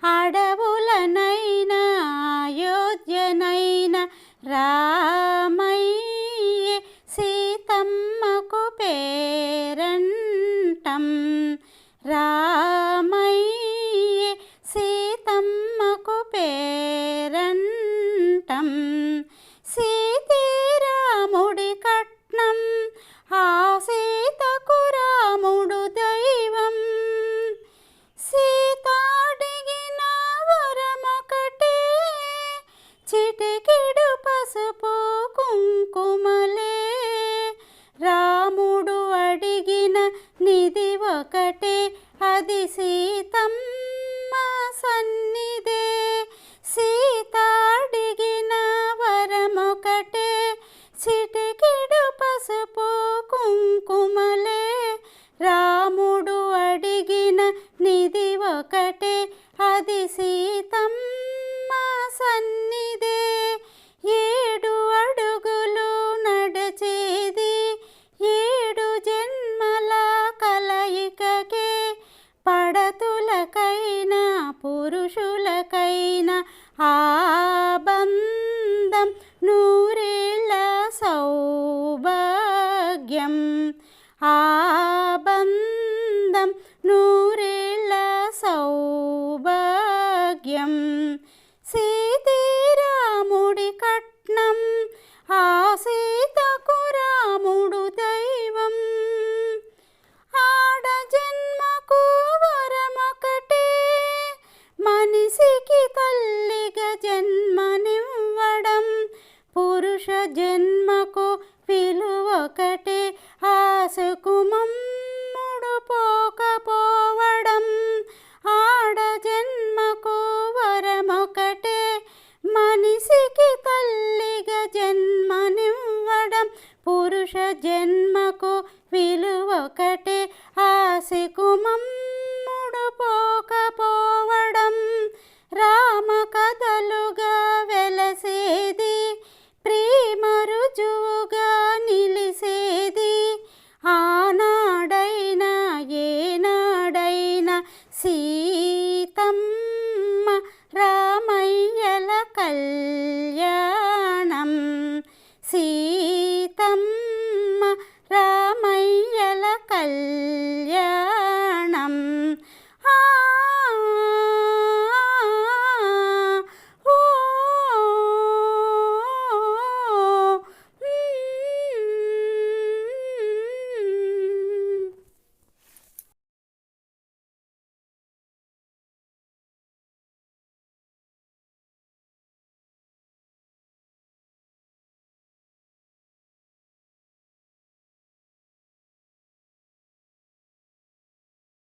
అడవులనైనా అయోధ్యనైనా రామయ్యే సీతమ్మకు పేరంటం. రామయ్యే సీతమ్మకు పేరంటం. సీతారాముడి కట్నం ఆ సీతకు రాముడు దైవం. సీత అడిగిన వరమొకటే చిటికెడు పసుపు కుంకుమలే. రాముడు అడిగిన నిధి ఒకటే అది సీతమ్మ సన్నిధే. సీత అడిగిన వరమొకటే చిటికెడు పసుపు కుంకుమలే. రాముడు అడిగిన నిధి ఒకటే అది సీతమ్మ సన్నిధే. 7 అడుగులు నడిచేది 7 జన్మల కలయికకే. పడతులకైనా పురుషులకైనా ఆ బంధం నూరేళ్ల సౌభాగ్యం. ఆ బంధం నూరేళ్ల సౌభాగ్యం. సీతే